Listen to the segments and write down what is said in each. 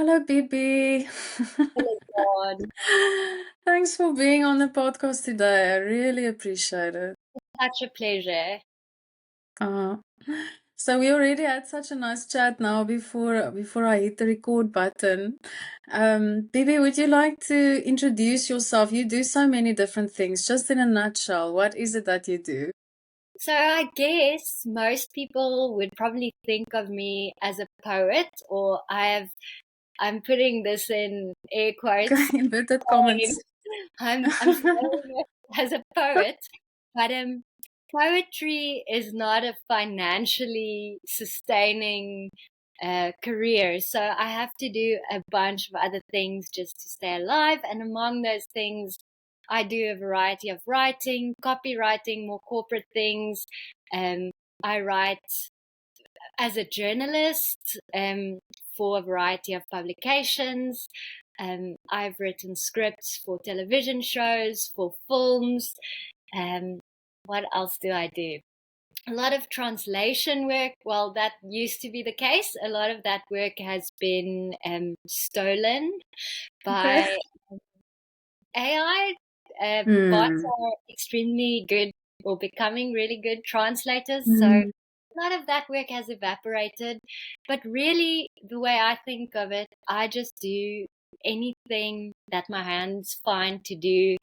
Hello, Bibi. Hello, God. Thanks for being on the podcast today. I really appreciate it. Such a pleasure. Uh, so we already had such a nice chat now before I hit the record button. Bibi, would you like to introduce yourself? You do so many different things. Just in a nutshell, what is it that you do? So I guess most people would probably think of me as a poet, or I'm putting this in air Okay, quotes. inverted saying comments. I'm saying it as a poet, but poetry is not a financially sustaining career. So I have to do a bunch of other things just to stay alive. And among those things, I do a variety of writing, copywriting, more corporate things. Um, I write as a journalist for a variety of publications. I've written scripts for television shows, for films. Um, what else do I do? A lot of translation work. Well, that used to be the case. A lot of that work has been stolen Okay. by AI. Bots Hmm. are extremely good or becoming really good translators. So Hmm. a lot of that work has evaporated. But really, the way I think of it, I just do anything that my hands find to do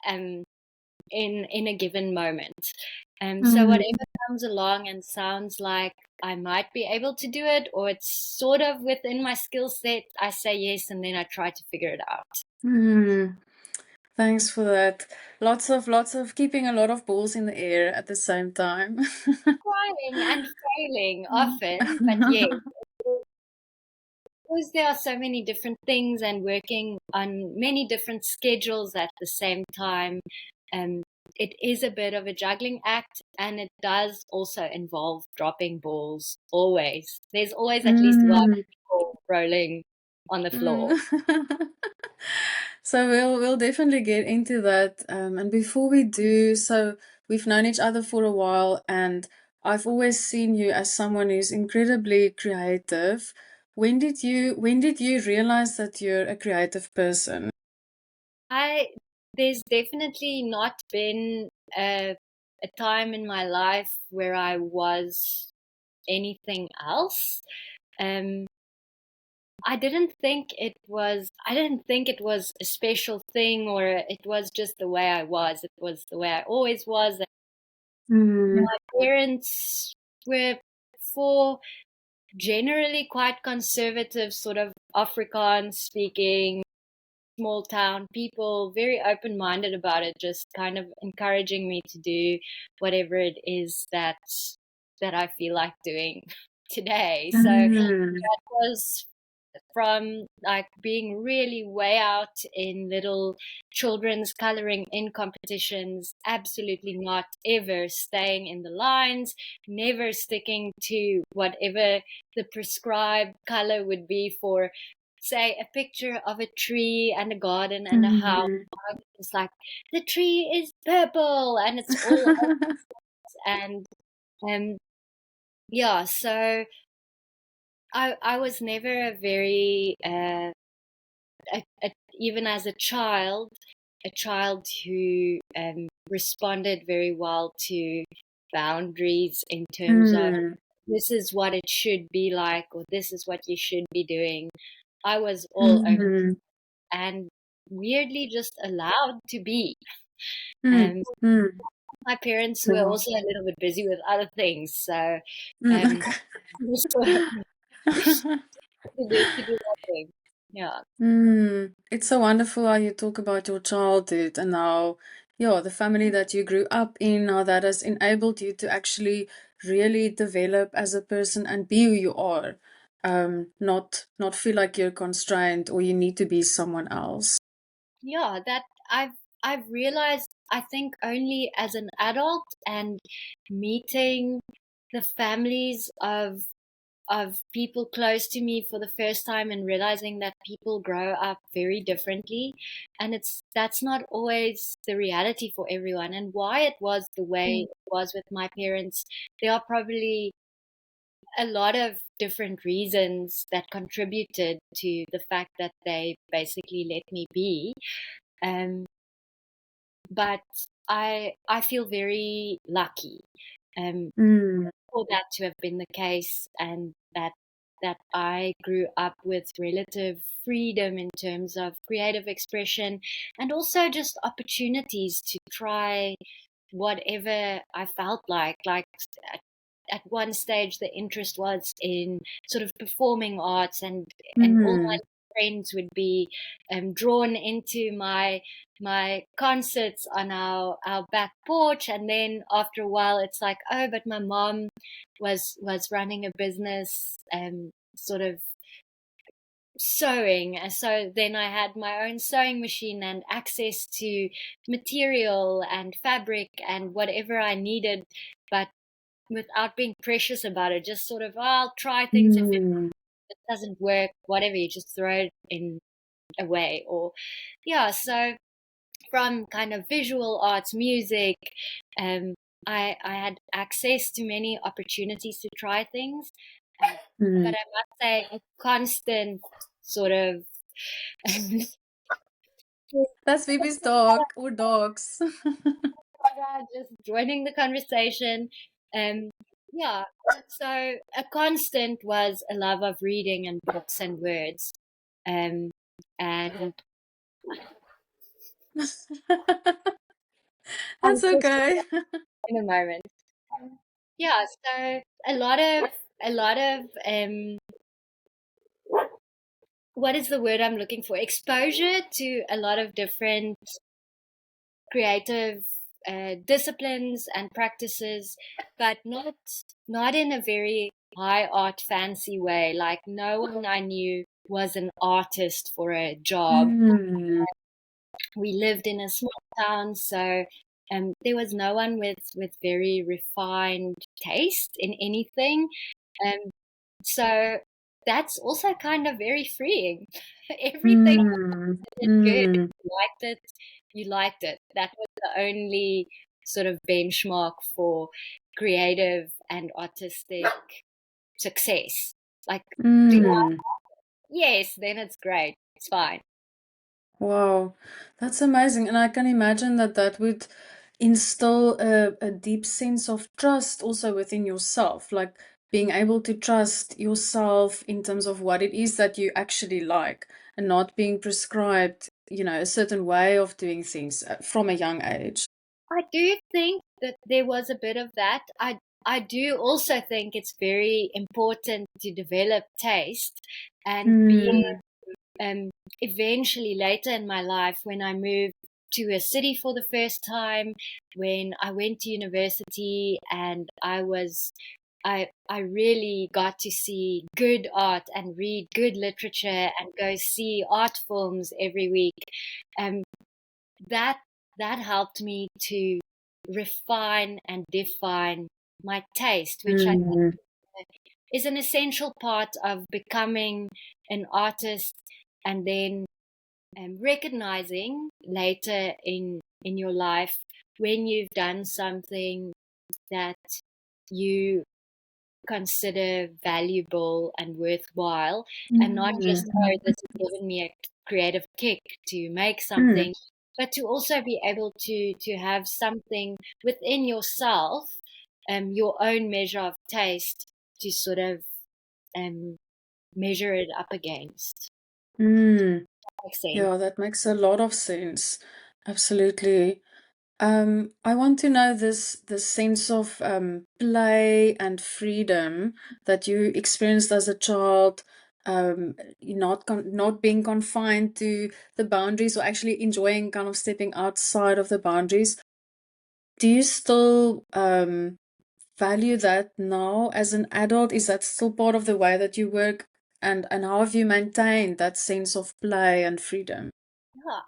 um, in a given moment. So Hmm. whatever comes along and sounds like I might be able to do it, or it's sort of within my skill set, I say yes, and then I try to figure it out. Hmm. Thanks for that. Lots of keeping a lot of balls in the air at the same time. Trying and failing often, but yes, because there are so many different things and working on many different schedules at the same time, um, it is a bit of a juggling act, and it does also involve dropping balls always. There's always at least one Mm, ball rolling on the floor. mm. So we'll definitely get into that. And before we do, so we've known each other for a while, and I've always seen you as someone who's incredibly creative. When did you realize that you're a creative person? I There's definitely not been a time in my life where I was anything else. Um, I didn't think it was a special thing, or it was just the way I was. It was the way I always was. Mm, My parents were for generally quite conservative, sort of Afrikaans speaking, small town people, very open minded about it, just kind of encouraging me to do whatever it is that I feel like doing today. So mm, that was from like being really way out in little children's coloring in competitions, absolutely not ever staying in the lines, never sticking to whatever the prescribed color would be for, say, a picture of a tree and a garden and a house. mm. It's like the tree is purple and it's all and um yeah, so I was never a very even as a child who responded very well to boundaries in terms of Mm, this is what it should be like, or this is what you should be doing. I was all over mm, and weirdly just allowed to be. mm, Um, mm. my parents were Wow. also a little bit busy with other things, so Mm, um, okay. just to do that thing. Yeah. It's so wonderful how you talk about your childhood and how, yeah, the family that you grew up in, how that has enabled you to actually really develop as a person and be who you are. Not feel like you're constrained or you need to be someone else. Yeah, that I've realized, I think, only as an adult and meeting the families of people close to me for the first time and realizing that people grow up very differently, and that's not always the reality for everyone, and why it was the way Mm, it was with my parents. There are probably a lot of different reasons that contributed to the fact that they basically let me be. Um, but I feel very lucky Mm, for that to have been the case, and that I grew up with relative freedom in terms of creative expression and also just opportunities to try whatever I felt like. Like at one stage, the interest was in sort of performing arts, and all my mm, friends would be drawn into my concerts on our back porch. And then after a while, it's like, oh, but my mom was running a business, sort of sewing. And so then I had my own sewing machine and access to material and fabric and whatever I needed, but without being precious about it. Just sort of, oh, I'll try things. If mm, it doesn't work, whatever, you just throw it in away. Or yeah, so from kind of visual arts, music, um, I had access to many opportunities to try things. Uh, mm. but I must say, a constant sort of That's Bibi's dog or dogs. just joining the conversation. Um, yeah, so a constant was a love of reading and books and words. Um, and I'll That's just okay. in a moment. Yeah, so a lot of what is the word I'm looking for? Exposure to a lot of different creative disciplines and practices, but not in a very high art fancy way. Like no one I knew was an artist for a job. Mm, We lived in a small town, so there was no one with very refined taste in anything. Um, so that's also kind of very freeing. Everything mm, is good. mm, You liked it. You liked it. That was the only sort of benchmark for creative and artistic success. Like, do you like? mm. Yes, then it's great. It's fine. Wow, that's amazing. And I can imagine that that would instill a deep sense of trust also within yourself, like being able to trust yourself in terms of what it is that you actually like and not being prescribed, a certain way of doing things from a young age. I do think that there was a bit of that. I do also think it's very important to develop taste and be Mm, um, eventually later in my life when I moved to a city for the first time, when I went to university and I really got to see good art and read good literature and go see art films every week. Um, that that helped me to refine and define my taste, which I think mm, is an essential part of becoming an artist, and then recognizing later in your life when you've done something that you consider valuable and worthwhile, and not just, mm, oh, this has given me a creative kick to make mm, something, but to also be able to have something within yourself, your own measure of taste to sort of um, measure it up against. mm. Makes sense. Yeah, that makes a lot of sense. Absolutely. I want to know this sense of play and freedom that you experienced as a child, not being confined to the boundaries or actually enjoying kind of stepping outside of the boundaries. Do you still value that now as an adult? Is that still part of the way that you work? And how have you maintained that sense of play and freedom? Yeah,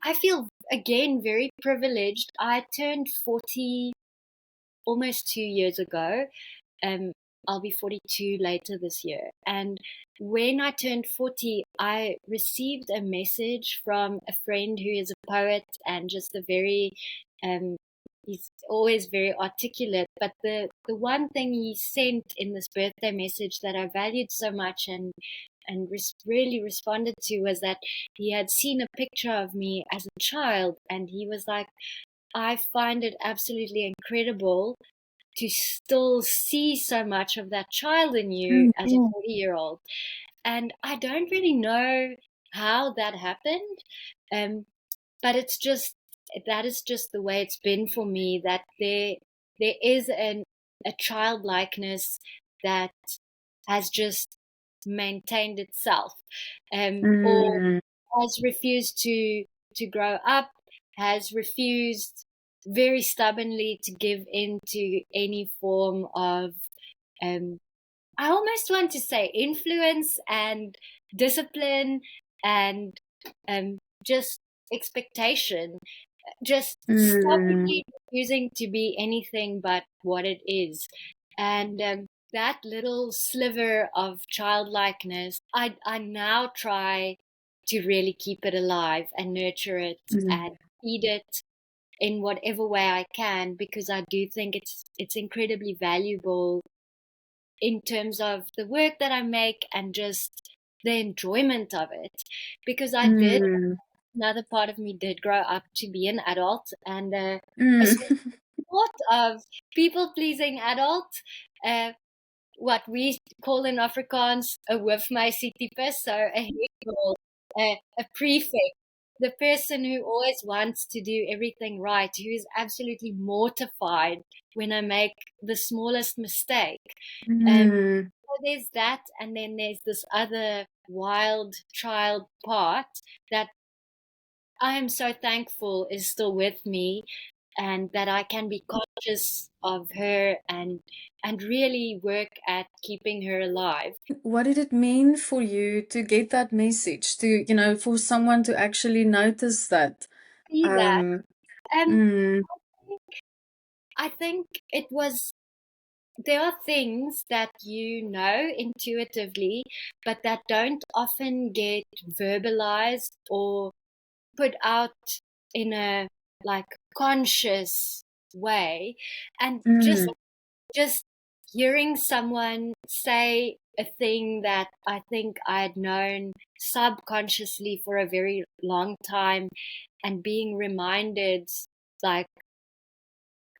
I feel again very privileged. I turned 40 almost 2 years ago. Um, I'll be 42 later this year. And when I turned 40, I received a message from a friend who is a poet and just a very um, he's always very articulate. But the one thing he sent in this birthday message that I valued so much and really responded to was that he had seen a picture of me as a child, and he was like, I find it absolutely incredible to still see so much of that child in you as a 40-year-old. And I don't really know how that happened. But it's just, that is just the way it's been for me, that there is a childlikeness that has just maintained itself, or Mm, has refused to grow up, has refused very stubbornly to give in to any form of, um, I almost want to say, influence and discipline and, just expectation, just mm, stubbornly refusing to be anything but what it is. And that little sliver of childlikeness, I now try to really keep it alive and nurture it mm, and feed it in whatever way I can, because I do think it's incredibly valuable in terms of the work that I make and just the enjoyment of it. Because mm, another part of me did grow up to be an adult, and a mm, sort of people pleasing adult. Uh, what we call in Afrikaans a hoofmeisietype, so a head girl, a prefect, the person who always wants to do everything right, who is absolutely mortified when I make the smallest mistake. mm. So there's that, and then there's this other wild child part that I am so thankful is still with me, and that I can be conscious of her and really work at keeping her alive. What did it mean for you to get that message, to, for someone to actually notice that? See that. Um, Um, mm, I think it was, there are things that you know intuitively, but that don't often get verbalized or put out in a like conscious way. And mm, just hearing someone say a thing that I think I had known subconsciously for a very long time, and being reminded, like,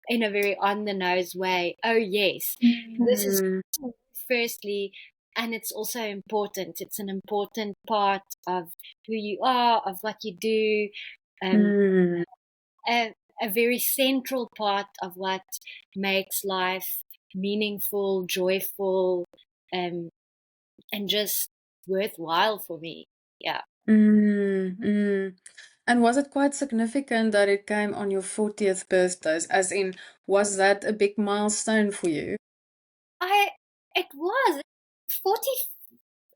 in a very on the nose way, oh yes, this is mm, firstly, and it's also important. It's an important part of who you are, of what you do, um, mm, a, a very central part of what makes life meaningful, joyful, um, and just worthwhile for me. Yeah. mm. And was it quite significant that it came on your 40th birthday? As in, was that a big milestone for you? I, it was. 40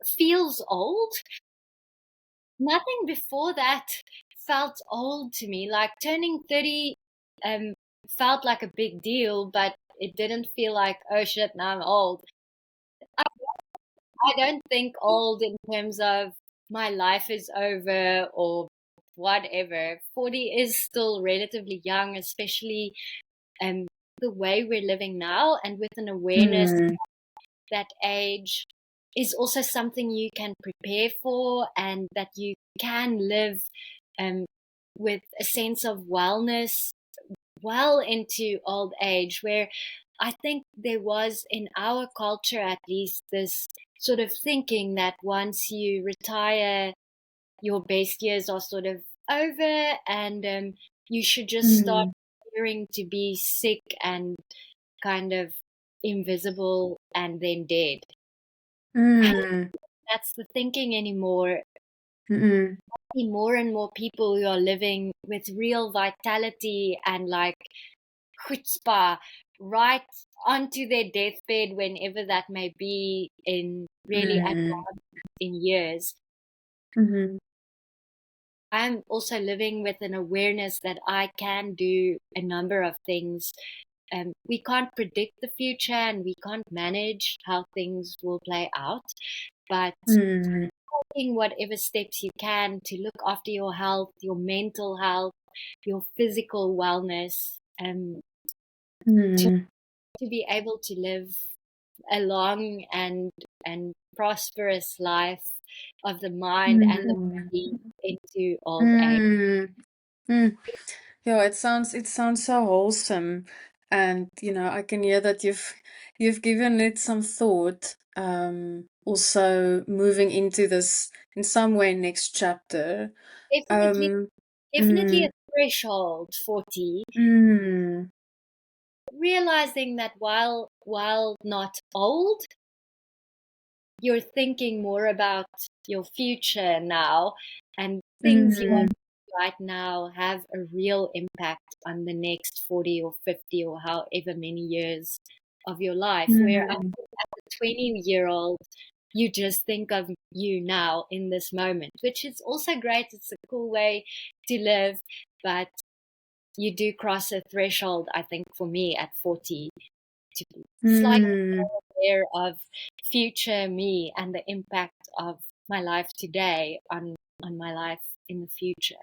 feels old. Nothing before that felt old to me. Like turning 30 um, felt like a big deal, but it didn't feel like, oh shit, now I'm old. I don't think old in terms of my life is over or whatever. 40 is still relatively young, especially um, the way we're living now, and with an awareness Mm, that age is also something you can prepare for, and that you can live um, with a sense of wellness well into old age, where I think there was, in our culture at least, this sort of thinking that once you retire, your best years are sort of over, and you should just start mm, appearing to be sick and kind of invisible and then dead. mm, That's the thinking anymore. mm, See more and more people who are living with real vitality and like chutzpah right onto their deathbed, whenever that may be, in really mm, advanced in years. mm, I'm also living with an awareness that I can do a number of things. We can't predict the future and we can't manage how things will play out, but mm, taking whatever steps you can to look after your health, your mental health, your physical wellness, um, to Mm. to be able to live a long and prosperous life of the mind and the Mm. body into old age. Mm. Mm. Yeah, it sounds so wholesome, and I can hear that you've given it some thought. Also moving into this in some way next chapter. Definitely, Um. definitely a Mm. threshold 40. Mm. Realizing that while not old, you're thinking more about your future now, and things you want Mm. to do right now have a real impact on the next 40 or 50 or however many years of your life. Where as Mm. a 20-year-old, you just think of you now in this moment, which is also great. It's a cool way to live, but you do cross a threshold, I think, for me at 40 to be slightly Mm. aware of future me and the impact of my life today on my life in the future.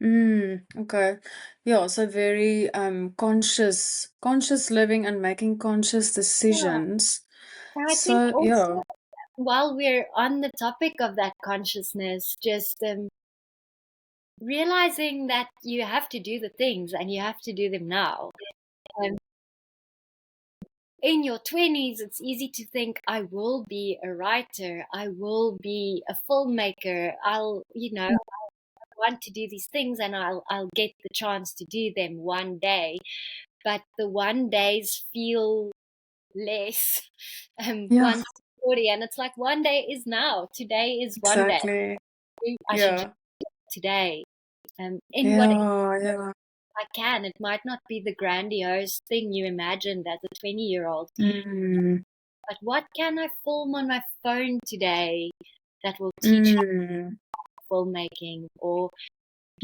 Mm. Okay. Yeah, so very conscious living and making conscious Yeah. decisions. And I think So, also yeah. while we're on the topic of that consciousness, just realizing that you have to do the things and you have to do them now. Um, in your 20s, it's easy to think, I will be a writer, I will be a filmmaker, want to do these things and I'll get the chance to do them one day. But the one days feel less Yeah, once 40, and it's like one day is now. Today is one day. exactly. I should just Yeah. do it today. In what Yeah, yeah. I can. It might not be the grandiose thing you imagined as a 20-year-old, Mm. but what can I film on my phone today that will teach Mm. filmmaking, or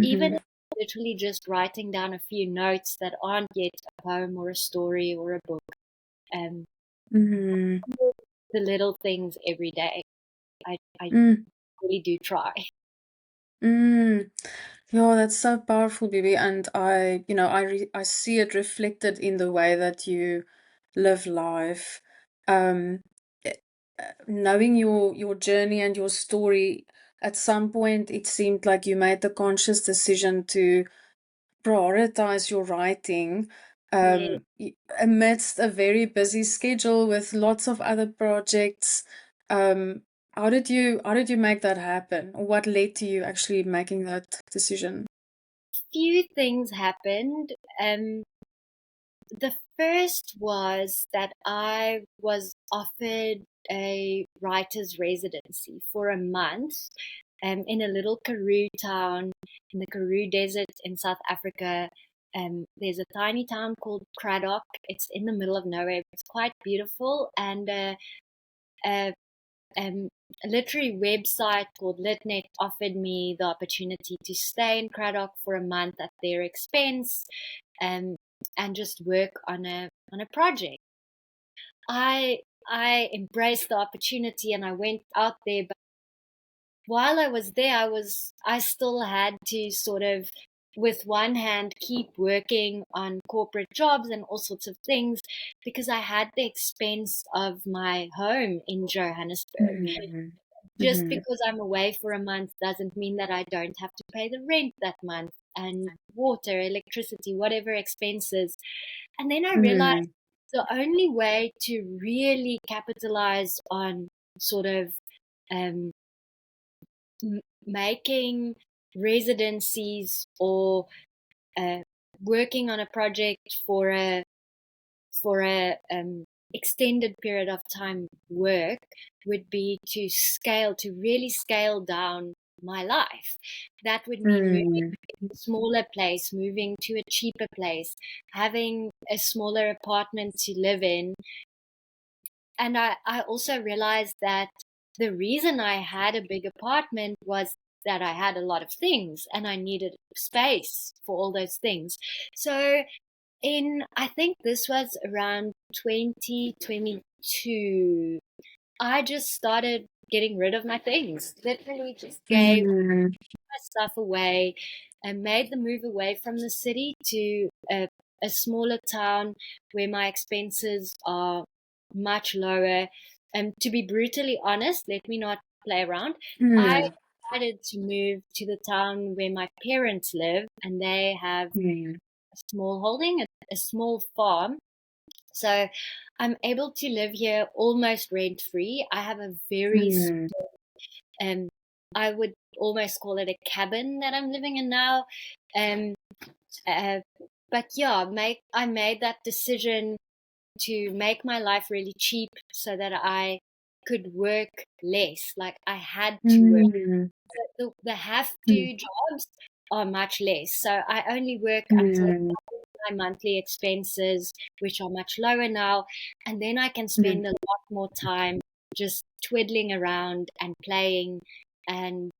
even Mhm. literally just writing down a few notes that aren't yet a poem or a story or a book. Um, Mhm. the little things every day. I Mm. really do try. Mm. Yeah, that's so powerful, Bibi. And I see it reflected in the way that you live life. Um, eh, Knowing your journey and your story, at some point it seemed like you made the conscious decision to prioritize your writing Yeah. amidst a very busy schedule with lots of other projects. Um, how did you make that happen? Or what led to you actually making that decision? Few things happened. The first was that I was offered a writer's residency for a month in a little Karoo town in the Karoo Desert in South Africa. There's a tiny town called Cradock. It's in the middle of nowhere. It's quite beautiful, and a, um, a literary website called LitNet offered me the opportunity to stay in Cradock for a month at their expense, um, and just work on a project. I embraced the opportunity and I went out there. But while I was there, I still had to sort of, with one hand, keep working on corporate jobs and all sorts of things because I had the expense of my home in Johannesburg. Mhm. Just Mhm. because I'm away for a month doesn't mean that I don't have to pay the rent that month and water, electricity, whatever expenses. And then I realized Mhm. the only way to really capitalize on sort of um, making residencies or uh, working on a project for a extended period of time work would be to really scale down my life. That would mean moving Mhm. to a smaller place, moving to a cheaper place, having a smaller apartment to live in. And I also realized that the reason I had a big apartment was that I had a lot of things and I needed space for all those things. So I think this was around 2022, I just started getting rid of my things. Literally just gave Mhm. my stuff away. made the move away from the city to a smaller town where my expenses are much lower. And to be brutally honest, let me not play around. I Mm, decided to move to the town where my parents live, and they have mm, a small holding, a small farm. So I'm able to live here almost rent free. I have a very mm, um, I would almost call it a cabin that I'm living in now. Um, uh, but yeah, I made that decision to make my life really cheap so that I could work less. Like I had to work. mm, The have mm, to jobs are much less. So I only work until mm, my monthly expenses, which are much lower now. And then I can mm, spend a lot more time just twiddling around and playing and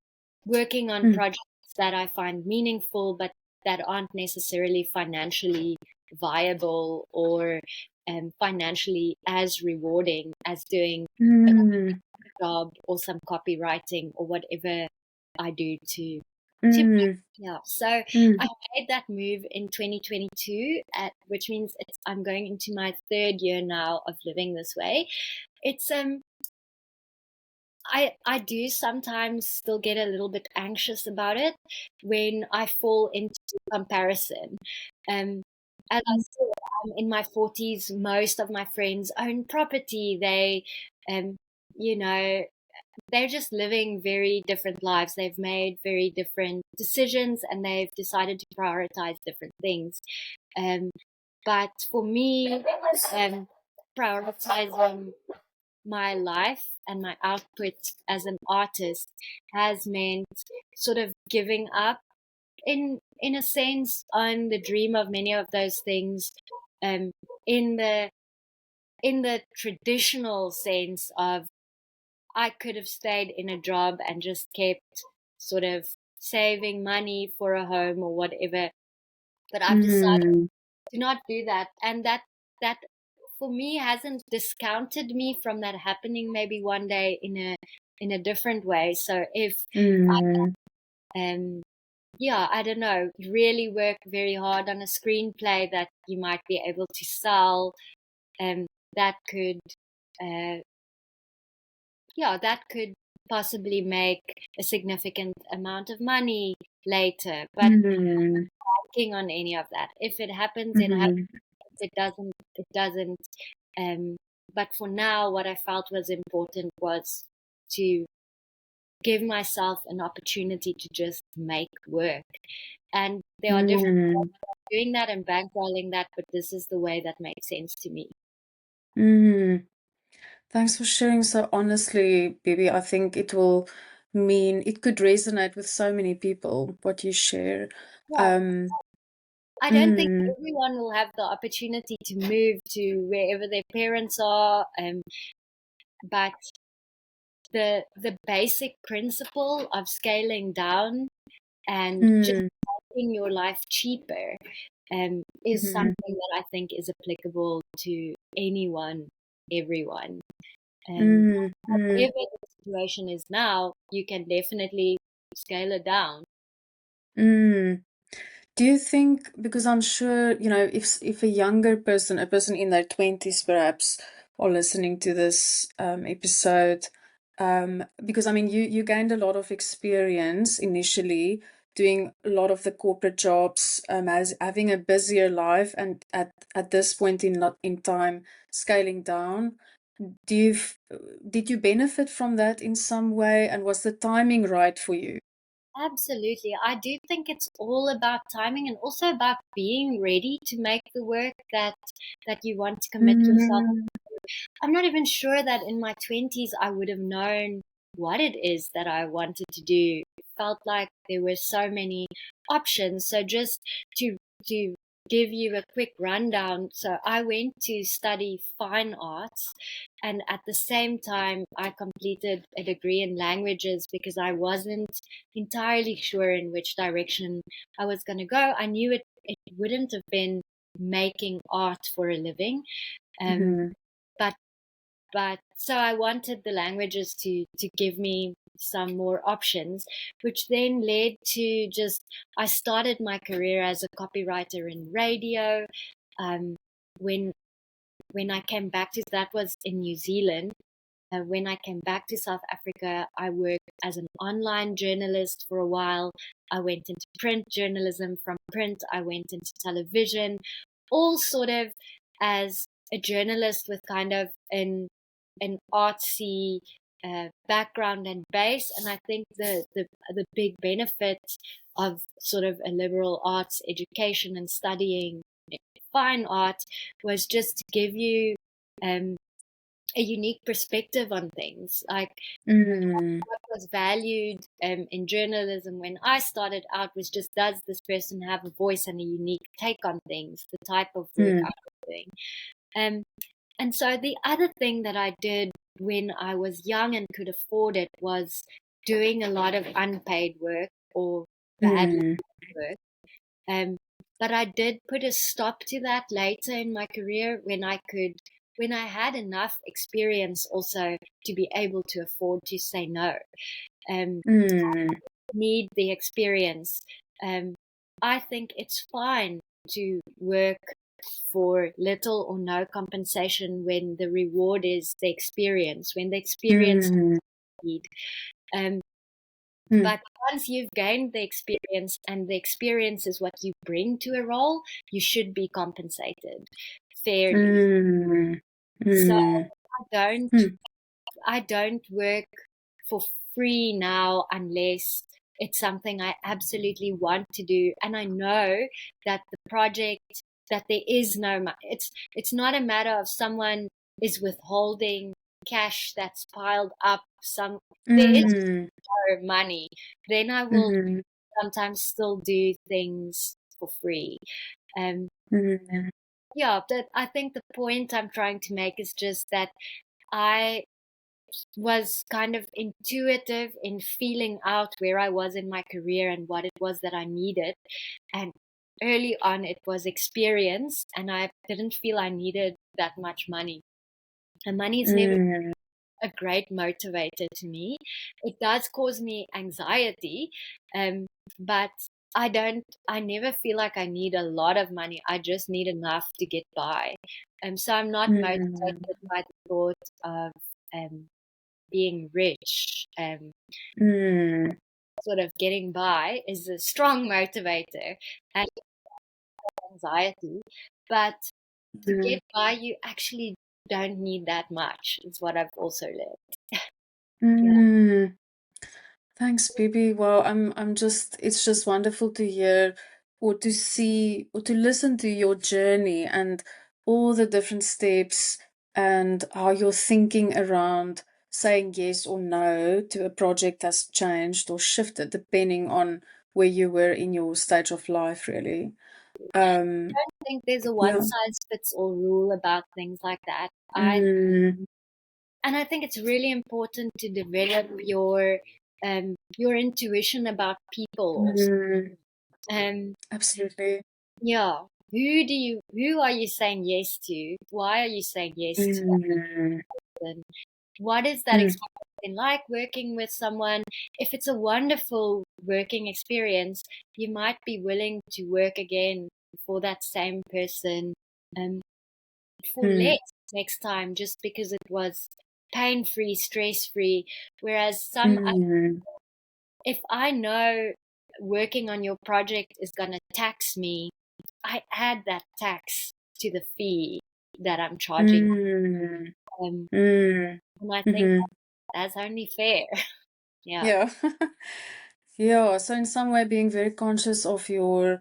working on mm, projects that I find meaningful, but that aren't necessarily financially viable or financially as rewarding as doing a mm, job or some copywriting or whatever I do to mm, yeah. So mm, I made that move in 2022, which means I'm going into my third year now of living this way. It's I do sometimes still get a little bit anxious about it when I fall into comparison. Um, as I said, I'm in my 40s. Most of my friends own property. Um, you know, they're just living very different lives. They've made very different decisions and they've decided to prioritize different things. Um, but for me, prioritizing my life and my output as an artist has meant sort of giving up in a sense on the dream of many of those things um in the traditional sense of I could have stayed in a job and just kept sort of saving money for a home or whatever, but I've decided mm, to not do that. And that for me hasn't discounted me from that happening maybe one day in a different way. So if mm, um yeah, I don't know, really work very hard on a screenplay that you might be able to sell, um that could uh that could possibly make a significant amount of money later. But mm, banking on any of that. If it happens, it happens. mm, If it doesn't, it doesn't. Um, but for now, what I felt was important was to give myself an opportunity to just make work. And there are different ways mm, of doing that and bankrolling that, but this is the way that makes sense to me. mm. Thanks for sharing so honestly, Bibi. I think it could resonate with so many people, what you share. Yeah, Um, I don't think mm, everyone will have the opportunity to move to wherever their parents are, but the basic principle of scaling down and just mm, making your life cheaper is mm, something that I think is applicable to anyone, everyone. mm, mm. Whatever the situation is now, you can definitely scale it down. Mm. Do you think, because I'm sure, if a younger person, a person in their 20s perhaps, are listening to this episode, because I mean, you gained a lot of experience initially doing a lot of the corporate jobs, as having a busier life, and at this point in time, scaling down. Do you did you benefit from that in some way, and was the timing right for you? Absolutely. I do think it's all about timing and also about being ready to make the work that you want to commit yourself. Mm, I'm not even sure that in my 20s I would have known what it is that I wanted to do. It felt like there were so many options. So just to to give you a quick rundown, so I went to study fine arts and at the same time I completed a degree in languages because I wasn't entirely sure in which direction I was going to go. I knew it wouldn't have been making art for a living. Um, mhm, but so I wanted the languages to give me some more options, which then led to just, I started my career as a copywriter in radio. Um, when when I came back to, that was in New Zealand. When I came back to South Africa, I worked as an online journalist for a while. I went into print journalism. From print, I went into television, all sort of as a journalist with kind of an artsy background and base. And I think the big benefit of sort of a liberal arts education and studying fine art was just to give you um, a unique perspective on things. Like Mm, what was valued in journalism when I started out was just, does this person have a voice and a unique take on things, the type of work I mm, was doing. Um, and so the other thing that I did when I was young and could afford it was doing a lot of unpaid work or badly mm, paid work. Um, but I did put a stop to that later in my career when I had enough experience also to be able to afford to say no. Um, mm, need the experience. Um, I think it's fine to work for little or no compensation when the reward is the experience, when the experience mm, need. Um, mm, but once you've gained the experience and the experience is what you bring to a role, you should be compensated fairly. mm, So mm, I don't mm, I don't work for free now unless it's something I absolutely want to do. And I know that the project, that there is no, it's not a matter of someone is withholding cash that's piled up. There is mm, no money. Then I will mm, sometimes still do things for free. Um, mm, yeah, but I think the point I'm trying to make is just that I was kind of intuitive in feeling out where I was in my career and what it was that I needed. And early on, it was experience, and I didn't feel I needed that much money. And money is never mm, a great motivator to me. It does cause me anxiety, um, but I never feel like I need a lot of money. I just need enough to get by. So I'm not mm, motivated by the thought of being rich. mm, Sort of getting by is a strong motivator and anxiety. But to mm. get by, you actually don't need that much, is what I've also learned. Yeah. Mm. Thanks, Bibi. Wow, I'm just it's just wonderful to hear or to see or to listen to your journey and all the different steps and how your thinking around saying yes or no to a project has changed or shifted depending on where you were in your stage of life, really. I Um, don't think there's a one yeah. size fits all rule about things like that. Mm, And I think it's really important to develop your intuition about people also. mm, Um, absolutely. yeah. Who are you saying yes to? Why are you saying yes to Mm, them? What is that mm, experience been like working with someone? If it's a wonderful working experience, you might be willing to work again for that same person um, for mm, less next time just because it was pain free, stress free. Whereas mm, if I know working on your project is going to tax me, I add that tax to the fee that I'm charging. mm, Um, mm, and I think mhm. that's only fair. Yeah. Yeah. Yeah, so in some way being very conscious of your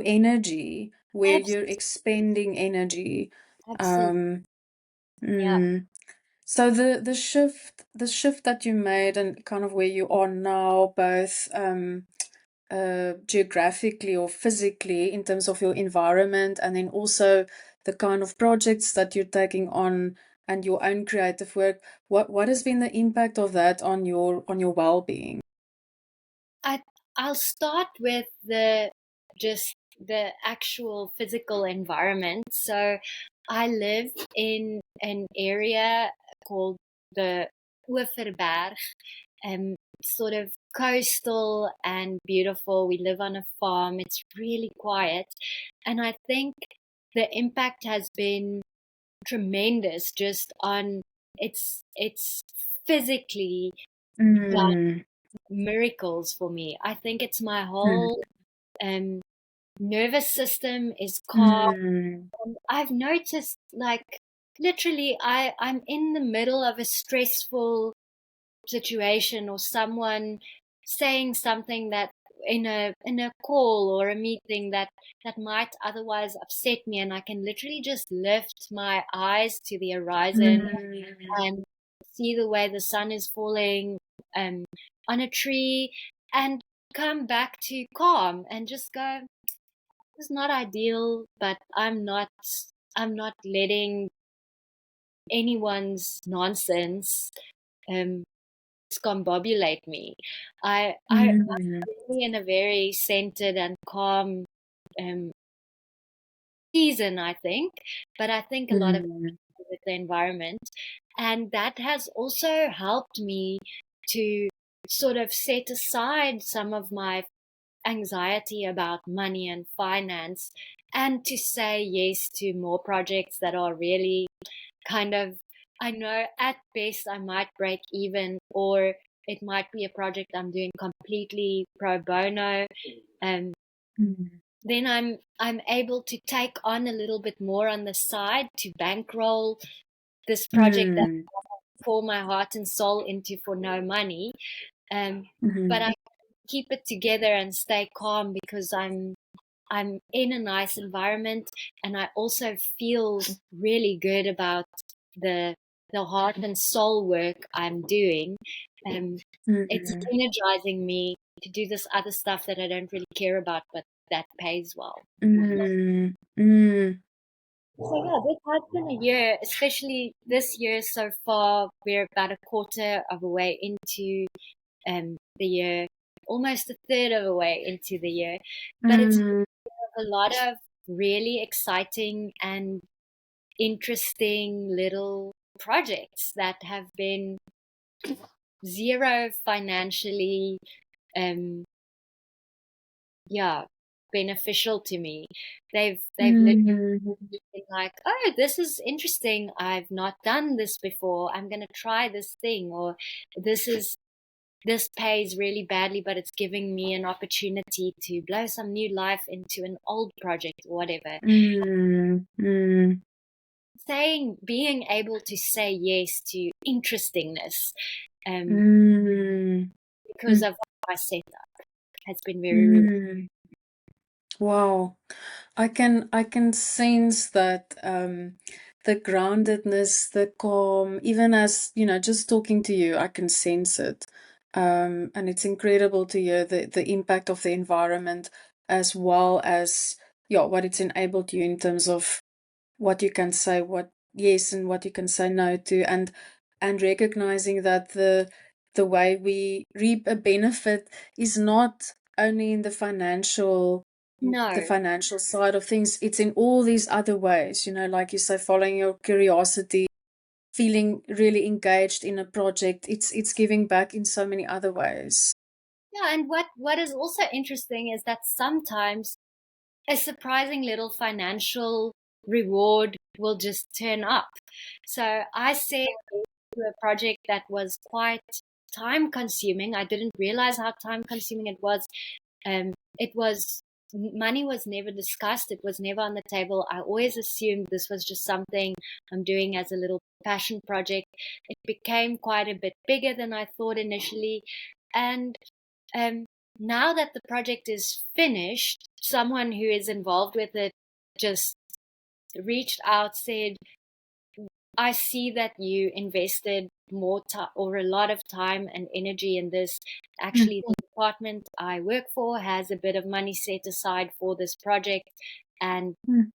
energy, where you're Absolutely. expending energy. Absolutely. Um, Yeah. mm. So the shift that you made and kind of where you are now, both geographically or physically in terms of your environment, and then also the kind of projects that you're taking on and your own creative work. What has been the impact of that on your well-being? I I'll start with the actual physical environment. So I live in an area called the Oeverberg. Um, sort of coastal and beautiful. We live on a farm. It's really quiet. And I think the impact has been tremendous just on it's physically done Mm, miracles for me. I think it's my mm, whole um nervous system is calm. mm, I've noticed like literally I'm in the middle of a stressful situation or someone saying something that in a call or a meeting that might otherwise upset me, and I can literally just lift my eyes to the horizon mm, and see the way the sun is falling um, on a tree and come back to calm and just go, it's not ideal, but I'm not letting anyone's nonsense um discombobulate me. I'm mm, really in a very centered and calm um season, I think. But I think a lot of it mm, has to do with the environment. And that has also helped me to sort of set aside some of my anxiety about money and finance and to say yes to more projects that are really kind of, I know at best I might break even, or it might be a project I'm doing completely pro bono. Um, mm, then I'm able to take on a little bit more on the side to bankroll this project that mm, I pour my heart and soul into for no money. But mm, I keep it together and stay calm because I'm in a nice environment, and I also feel really good about the the heart and soul work I'm doing. Um, it's mm, energizing me to do this other stuff that I don't really care about, but that pays well. mm, mm, So yeah, this has been a year, especially this year so far. We're about a quarter of a way into the year, almost a third of a way into the year, but it's mm, a lot of really exciting and interesting little projects that have been zero financially um yeah beneficial to me. They've literally mm, been like, oh, this is interesting, I've not done this before, I'm going to try this thing, or this is this pays really badly, but it's giving me an opportunity to blow some new life into an old project or whatever. mm, mm, Saying, being able to say yes to interestingness, um, mm, because of my setup has been very rewarding. mm. Wow. I can sense that the groundedness, the calm, even as, just talking to you, I can sense it. And it's incredible to hear the impact of the environment as well as, yeah, what it's enabled you in terms of what you can say what yes and what you can say no to, and recognizing that the way we reap a benefit is not only in the No. financial side of things, it's in all these other ways, like you say, following your curiosity, feeling really engaged in a project. It's giving back in so many other ways. Yeah, and what is also interesting is that sometimes a surprising little financial reward will just turn up. So I said to a project that was quite time consuming. I didn't realize how time consuming it was. It was money was never discussed. It was never on the table. I always assumed this was just something I'm doing as a little passion project. It became quite a bit bigger than I thought initially, and um, now that the project is finished, someone who is involved with it just reached out, said, I see that you invested more time or a lot of time and energy in this. Mm, Actually, the department I work for has a bit of money set aside for this project. And mm.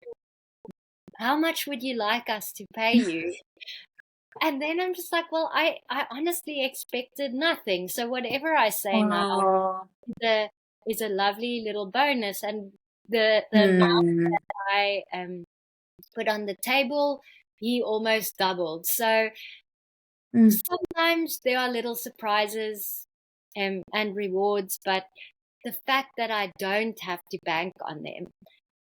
how much would you like us to pay you? And then I'm just like, well, I honestly expected nothing. So whatever I say now Wow. is a lovely little bonus. And the amount Mm, I put on the table, he almost doubled. So mm, sometimes there are little surprises and rewards, but the fact that I don't have to bank on them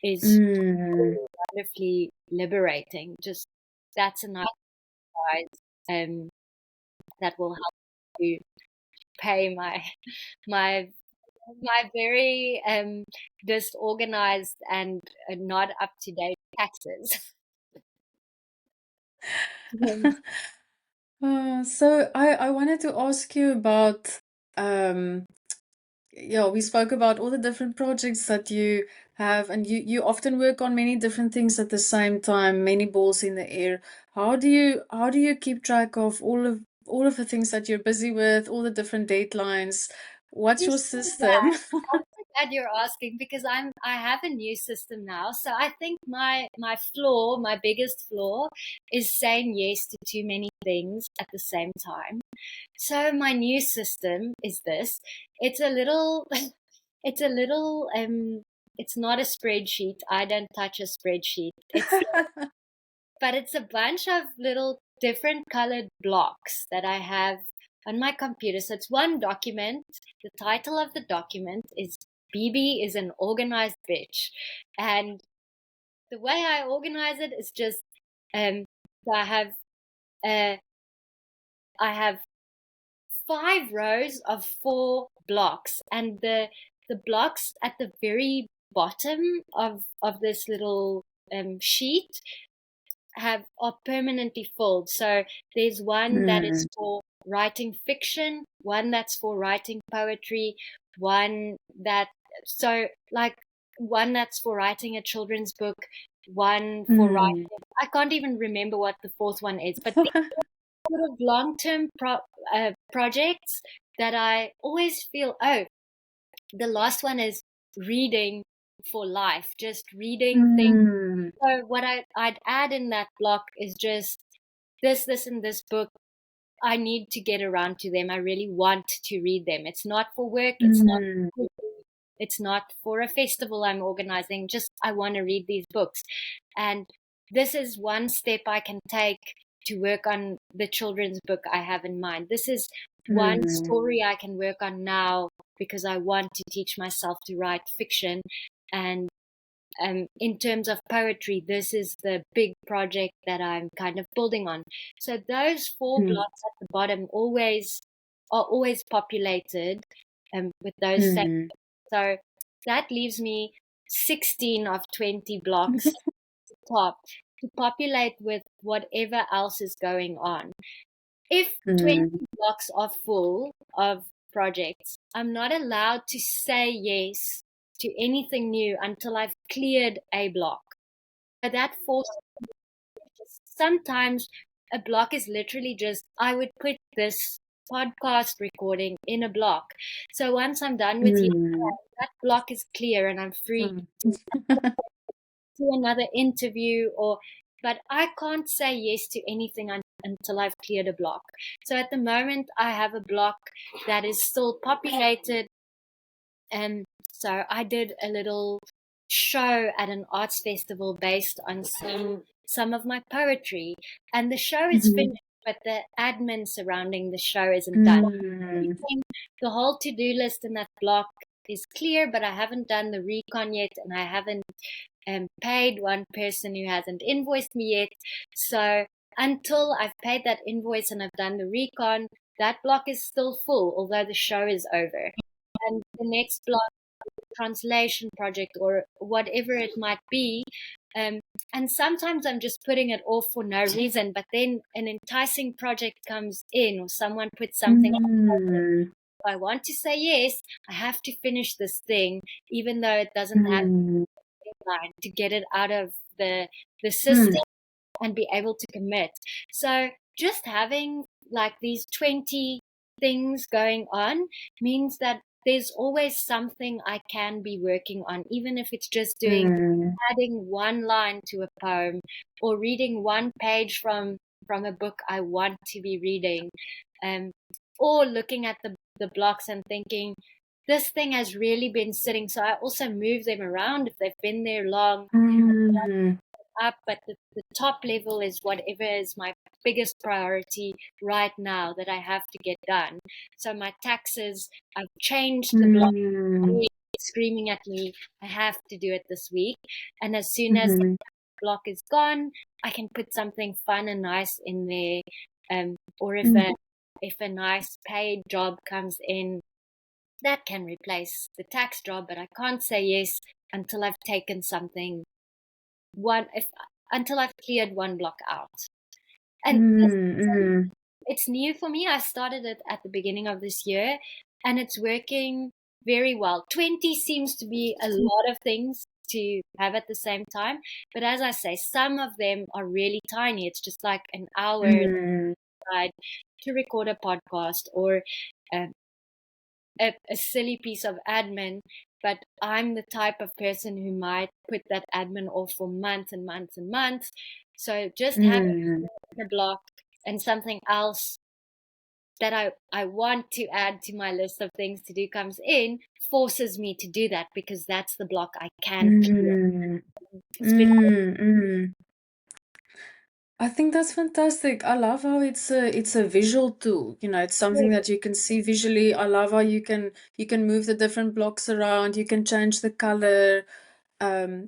is Mm. wonderfully liberating. Just that's a nice prize that will help you pay my my very disorganized and not up to date taxes. So I wanted to ask you about um yeah, we spoke about all the different projects that you have, and you often work on many different things at the same time, many balls in the air. How do you keep track of all of the things that you're busy with, all the different deadlines? What's You your see that? system? Glad you're asking because I have a new system now. So I think my flaw, my biggest flaw, is saying yes to too many things at the same time. So my new system is this. It's a little it's a little it's not a spreadsheet. I don't touch a spreadsheet. It's a bunch of little different colored blocks that I have on my computer. So it's one document. The title of the document is Bibi is an organized bitch. And the way I organize it is just um so uh I have 5 rows of 4 blocks, and the blocks at the very bottom of this little sheet are permanently filled. So there's one that is Mm, for writing fiction, one that's for writing poetry, one that so like one that's for writing a children's book, one for mm. writing. I can't even remember what the fourth one is, but these sort of long-term projects that I always feel. Oh, the last one is reading for life, just reading things. Mm, So what I'd add in that block is just this, and this book. I need to get around to them. I really want to read them. It's not for work. mm, It's not for a festival I'm organizing. Just I want to read these books. And this is one step I can take to work on the children's book I have in mind. This is one mm, story I can work on now because I want to teach myself to write fiction. And in terms of poetry, this is the big project that I'm kind of building on. So those 4 blocks at the bottom are always populated with those same. mm, So that leaves me 16 of 20 blocks top to populate with whatever else is going on. If 20 mm, blocks are full of projects, I'm not allowed to say yes to anything new until I've cleared a block. So that forces sometimes a block is literally just, I would put this podcast recording in a block. So once I'm done with you, mm, that block is clear and I'm free mm. to another interview or but I can't say yes to anything until I've cleared a block. So at the moment I have a block that is still populated. And so I did a little show at an arts festival based on some of my poetry, and the show is Mhm. finished, but the admin surrounding the show isn't done. Mm, The whole to-do list in that block is clear, but I haven't done the recon yet, and I haven't paid one person who hasn't invoiced me yet. So until I've paid that invoice and I've done the recon, that block is still full, although the show is over. And the next block, translation project or whatever it might be. Um, and sometimes I'm just putting it off for no reason, but then an enticing project comes in or someone puts something. mm, If I want to say yes, I have to finish this thing, even though it doesn't have mm, a deadline to get it out of the mm, system and be able to commit. So just having like these 20 things going on means that there's always something I can be working on, even if it's just mm, adding one line to a poem or reading one page from a book I want to be reading, um, or looking at the blocks and thinking, this thing has really been sitting. So I also move them around if they've been there long. mm. up, but the top level is whatever is my biggest priority right now that I have to get done. So my taxes, I've changed the block. Mm, Screaming at me, I have to do it this week. And as soon as the mhm, block is gone, I can put something fun and nice in there. Or mm, if a nice paid job comes in, that can replace the tax job, but I can't say yes until I've taken something one if until I've cleared one block out. And mm, it's new for me. I started it at the beginning of this year and it's working very well. 20 seems to be a lot of things to have at the same time. But as I say, some of them are really tiny. It's just like an hour mm, to record a podcast or um, a silly piece of admin. But I'm the type of person who might put that admin off for months and months and months. So just having mm, a block and something else that I want to add to my list of things to do comes in forces me to do that because that's the block I can clear. mm, It's been mm. I think that's fantastic. I love how it's a visual tool. You know, it's something that you can see visually. I love how you can move the different blocks around. You can change the color.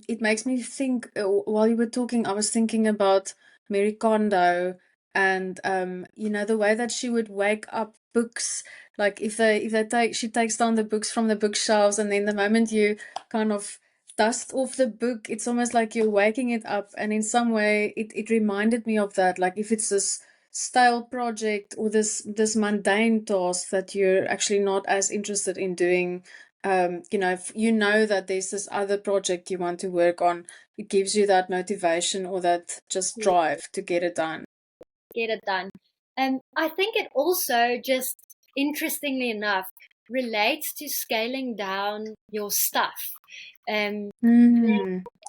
It makes me think, while you were talking, I was thinking about Mary Kondo and the way that she would wake up books. Like she takes down the books from the bookshelves, and then the moment you kind of dust off the book, it's almost like you're waking it up. And in some way, it reminded me of that. Like if it's this style project or this mundane task that you're actually not as interested in doing, if you know that there's this other project you want to work on, it gives you that motivation or that just to drive to get it done. get it done. And I think it also just interestingly enough relates to scaling down your stuff. Um,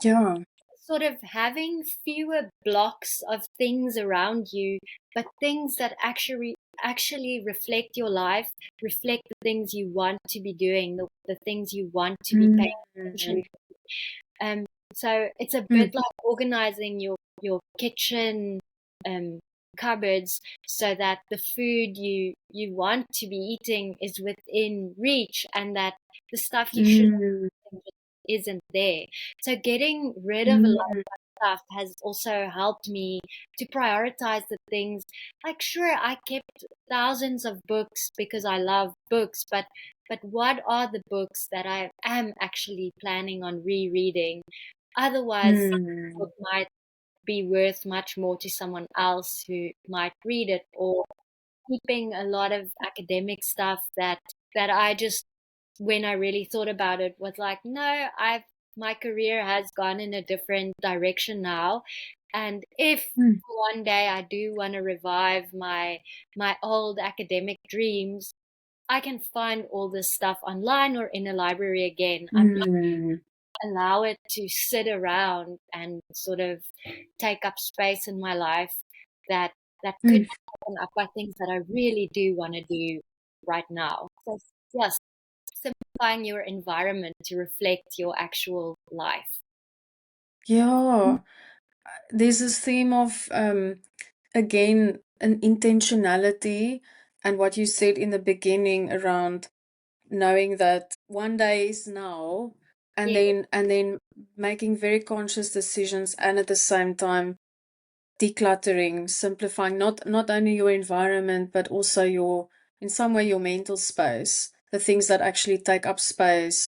Yeah. Sort of having fewer blocks of things around you, but things that actually reflect your life, reflect the things you want to be doing, the things you want to be Mm, paying attention to. Um, so it's a mm, bit like organizing your kitchen um, cupboards so that the food you want to be eating is within reach, and that the stuff you should mm, isn't there. So getting rid of a lot mm, of stuff has also helped me to prioritize the things. Like, sure, I kept thousands of books because I love books, but what are the books that I am actually planning on rereading? Otherwise, a mm, book might be worth much more to someone else who might read it, or keeping a lot of academic stuff that I just, when I really thought about it, was like, no, I've my career has gone in a different direction now, and if mm, one day I do want to revive my old academic dreams, I can find all this stuff online or in a library again. I'm not mm, allow it to sit around and sort of take up space in my life that could mm. be taken up by things that I really do want to do right now. So yes, simplifying your environment to reflect your actual life. Yeah. There's this theme of again an intentionality and what you said in the beginning around knowing that one day is now, and Yeah, then making very conscious decisions, and at the same time decluttering, simplifying not only your environment but also your, in some way, your mental space, the things that actually take up space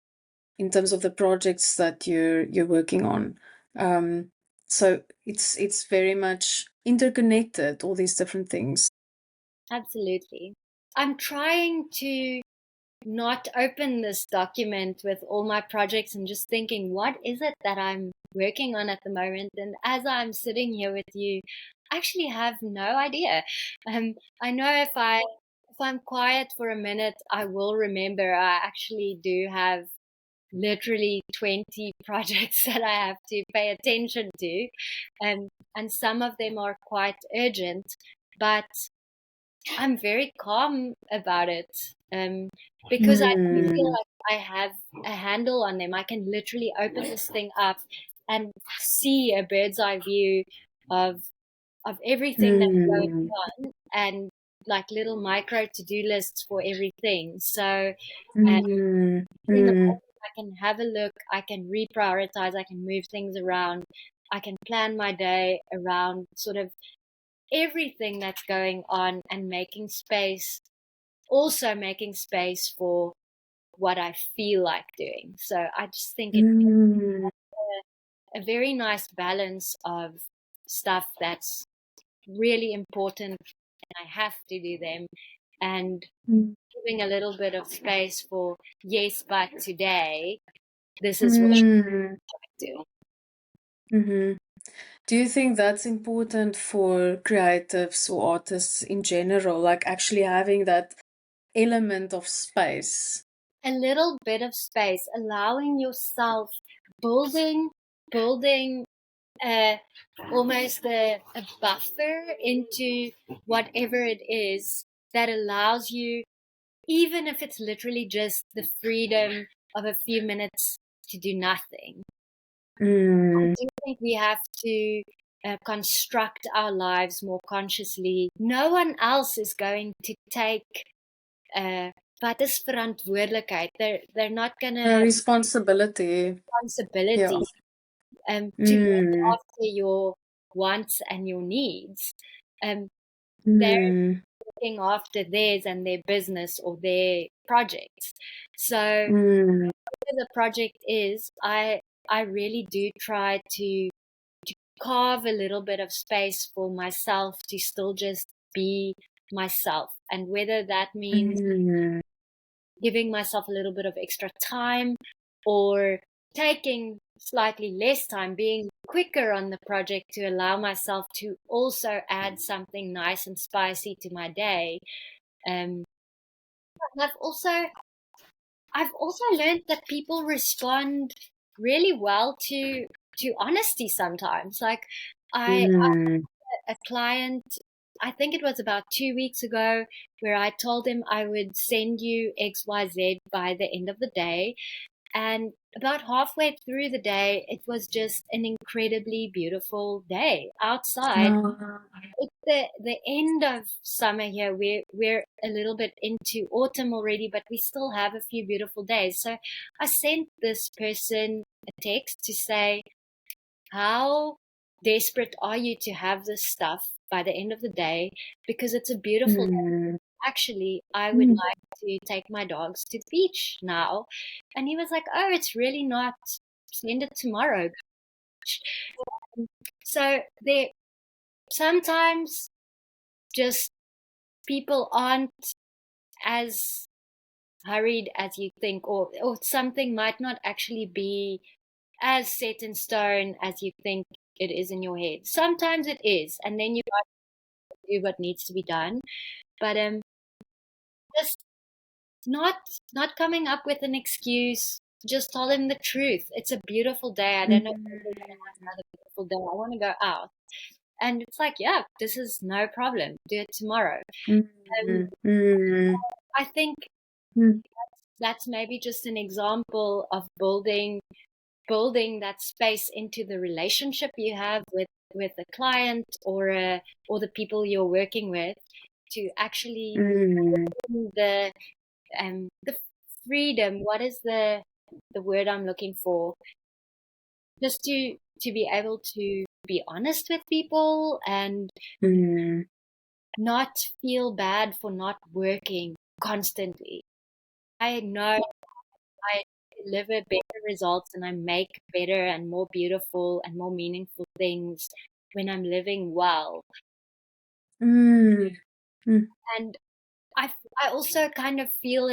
in terms of the projects that you're working on. um so it's very much interconnected, all these different things. absolutely. I'm trying to not open this document with all my projects and just thinking, what is it that I'm working on at the moment? And as I'm sitting here with you, I actually have no idea. I know if I'm quiet for a minute, I will remember. I actually do have literally 20 projects that I have to pay attention to, and some of them are quite urgent, but I'm very calm about it, because I do feel Hmm. like I have a handle on them. I can literally open this thing up and see a bird's eye view of everything that's going Mm, on, and like little micro to-do lists for everything. So mm, in the mm, morning, I can have a look, I can reprioritize, I can move things around, I can plan my day around sort of everything that's going on, and making space for what I feel like doing. So I just think it's mm, a very nice balance of stuff that's really important and I have to do them, and mm, giving a little bit of space for, yes, but today, this is what mm, I do. mhm. Do you think that's important for creatives or artists in general, like actually having that element of space? A little bit of space, allowing yourself, building, building uh, almost a buffer into whatever it is that allows you, even if it's literally just the freedom of a few minutes to do nothing. I Mm, do think we have to construct our lives more consciously. No one else is going to take wat is verantwoordelikheid. They're not a gonna responsibility. Yeah. responsibility to look Mm, after your wants and your needs. They're mm, looking after theirs and their business or their projects. So mm, whatever the project is, I really do try to carve a little bit of space for myself to still just be myself. And whether that means mm, giving myself a little bit of extra time or taking slightly less time, being quicker on the project to allow myself to also add something nice and spicy to my day. Um, and I've also learned that people respond really well to honesty sometimes. Like I mm, a client, I think it was about 2 weeks ago, where I told him I would send you XYZ by the end of the day. And about halfway through the day, it was just an incredibly beautiful day outside. ah, It's the end of summer here. We're a little bit into autumn already, but we still have a few beautiful days. So I sent this person a text to say, how desperate are you to have this stuff by the end of the day? Because it's a beautiful day. mm, Actually, I would mm, like to take my dogs to the beach now. And he was like, oh, it's really not. Send it tomorrow. So there sometimes just people aren't as hurried as you think, or something might not actually be as set in stone as you think it is in your head. Sometimes it is, and then you got to do what needs to be done. But just not coming up with an excuse. Just tell him the truth. It's a beautiful day. I don't know when we're gonna have another beautiful day. I want to go out. And it's like, yeah, this is no problem. Do it tomorrow. mm, Um, mm, I think mm, that's maybe just an example of building that space into the relationship you have with a client or the people you're working with, to actually mm, the the freedom. What is the word I'm looking for? Just to be able to be honest with people and mm, not feel bad for not working constantly. I know I deliver better results and I make better and more beautiful and more meaningful things when I'm living well. mm, mm, And I, I also kind of feel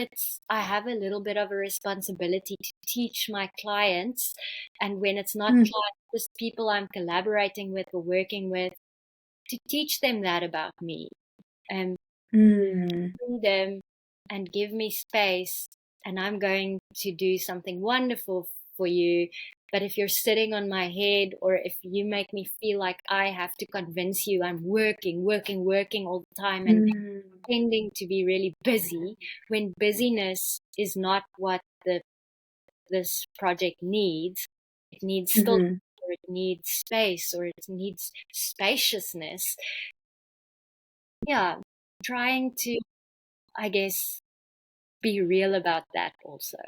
I have a little bit of a responsibility to teach my clients. And when it's not mm, clients, just people I'm collaborating with or working with, to teach them that about me. And mm, freedom and give me space, and I'm going to do something wonderful for you. But if you're sitting on my head, or if you make me feel like I have to convince you I'm working all the time and mm, pretending to be really busy, when busyness is not what this project needs, it needs mhm, stillness. or it needs space, or it needs spaciousness. Yeah, trying to, I guess, be real about that also.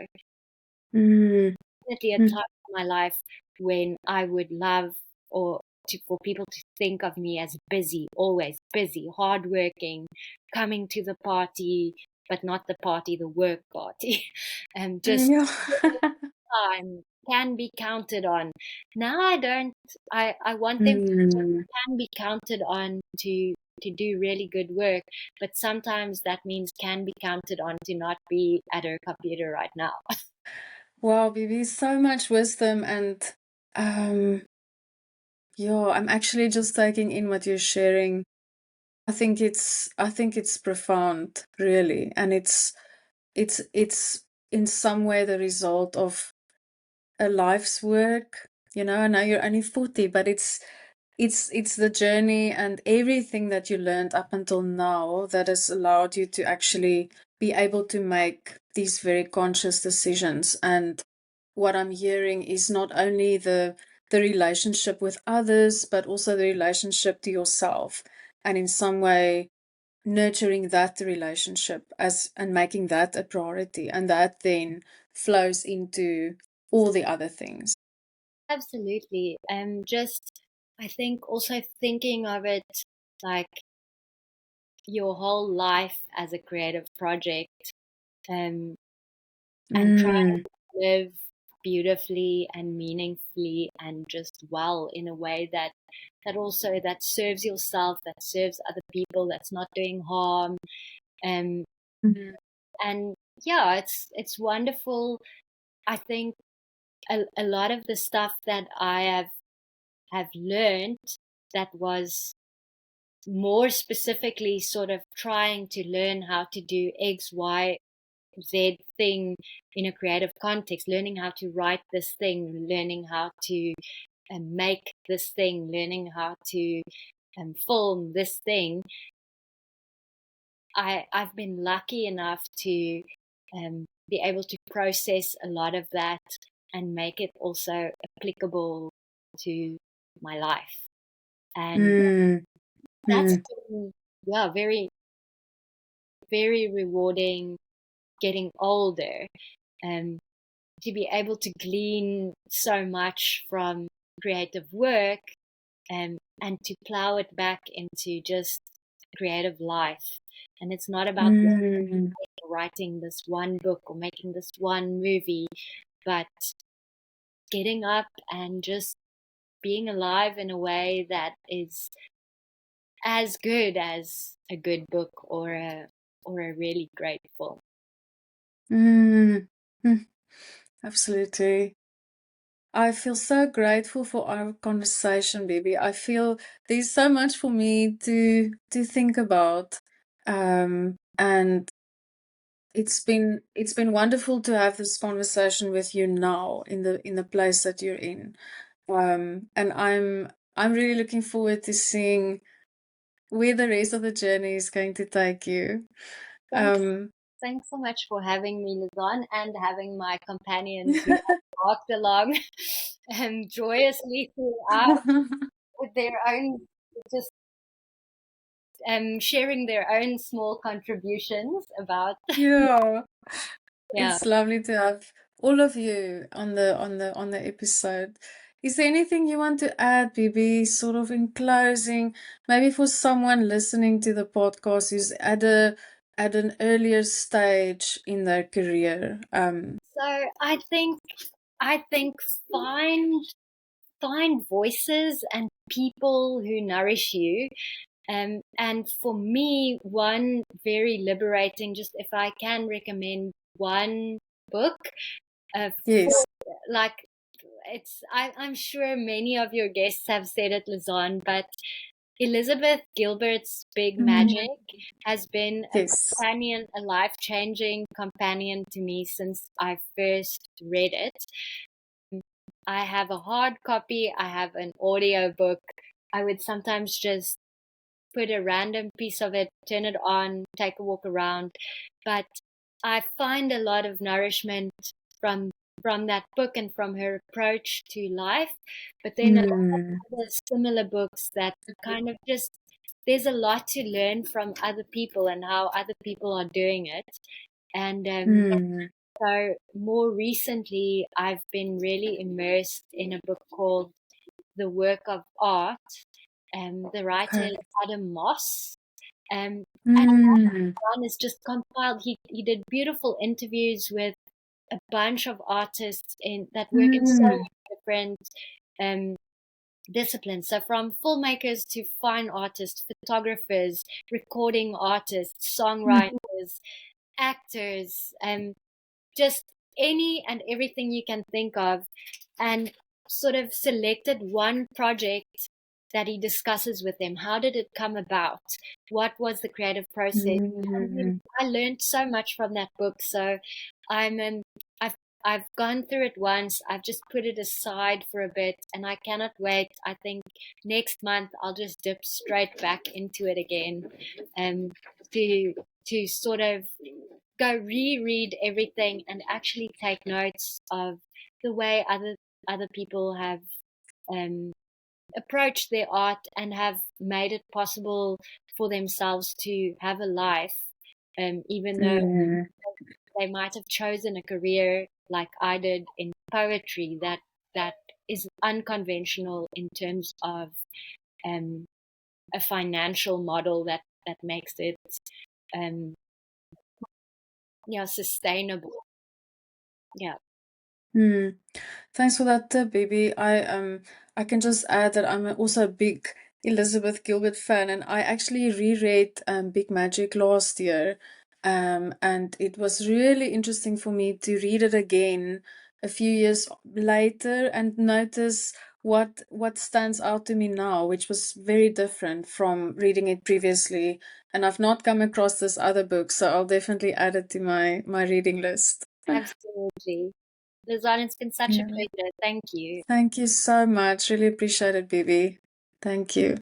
Mm, Definitely a mm, time in my life when I would love for people to think of me as busy, always busy, hardworking, coming to the party, but not the party, the work party, and just yeah. time can be counted on. Now I don't. I want them to Mm. can be counted on to do really good work, but sometimes that means can be counted on to not be at her computer right now. Wow, Bibi, so much wisdom and um yeah, I'm actually just taking in what you're sharing. I think it's profound, really, and it's in some way the result of a life's work. I know you're only 40, but it's the journey and everything that you learned up until now that has allowed you to actually be able to make these very conscious decisions. And what I'm hearing is not only the relationship with others, but also the relationship to yourself, and in some way nurturing that relationship as and making that a priority, and that then flows into all the other things. Absolutely. Just I think also thinking of it like your whole life as a creative project, um, and trying Mm, to live beautifully and meaningfully and just well in a way that also that serves yourself, that serves other people, that's not doing harm. Um, mm, and yeah, it's wonderful. I think a lot of the stuff that I have learned that was more specifically sort of trying to learn how to do X, Y, Z thing in a creative context, learning how to write this thing, learning how to make this thing, learning how to film this thing. I've been lucky enough to be able to process a lot of that and make it also applicable to my life. And mm, that's mm, been, yeah, very, very rewarding getting older. Um, to be able to glean so much from creative work, and to plow it back into just creative life. And it's not about mm, writing this one book or making this one movie, but getting up and just being alive in a way that is as good as a good book or a really great film. mm, mm. Absolutely. I feel so grateful for our conversation, baby. I feel there's so much for me to think about. And it's been wonderful to have this conversation with you now in the place that you're in. And I'm really looking forward to seeing where the rest of the journey is going to take you. Thanks. Um, Thanks so much for having me, Lizanne, and having my companions who have walked along joyously throughout with their own, just sharing their own small contributions about, yeah. yeah. It's lovely to have all of you on the episode. Is there anything you want to add, Bibi, sort of in closing? Maybe for someone listening to the podcast who's at an earlier stage in their career. So I think find voices and people who nourish you. And for me, one very liberating, just if I can recommend one book, for Yes. like I'm sure many of your guests have said it, Lizanne, but Elizabeth Gilbert's Big Mm, Magic has been a yes. companion, a life-changing companion to me since I first read it. I have a hard copy, I have an audio book. I would sometimes just put a random piece of it, turn it on, take a walk around. But I find a lot of nourishment from from that book and from her approach to life. But then a lot Mm, of other similar books that kind of just, there's a lot to learn from other people and how other people are doing it. And mm, so more recently, I've been really immersed in a book called The Work of Art. The writer okay. is Adam Moss. Um, and Mm, John is just compiled. He did beautiful interviews with a bunch of artists in that work in so mm, many different um, disciplines. So from filmmakers to fine artists, photographers, recording artists, mm, songwriters, actors, just any and everything you can think of, and sort of selected one project that he discusses with them. How did it come about? What was the creative process? mm, I learned so much from that book. So I'm I've I've gone through it once. I've just put it aside for a bit, and I cannot wait. I think next month I'll just dip straight back into it again, um, to sort of go reread everything and actually take notes of the way other people have um, approached their art and have made it possible for themselves to have a life, even though mm, they might have chosen a career like I did in poetry that is unconventional in terms of um, a financial model that makes it um, sustainable. Yeah, mm. Thanks for that tip, baby. I can just add that I'm also a big Elizabeth Gilbert fan, and I actually reread Big Magic last year, and it was really interesting for me to read it again a few years later and notice what stands out to me now, which was very different from reading it previously. And I've not come across this other book, so I'll definitely add it to my reading list. absolutely. Lizanne, it's been such a Yeah. pleasure. Thank you. Thank you so much. Really appreciate it, Bibi. Thank you.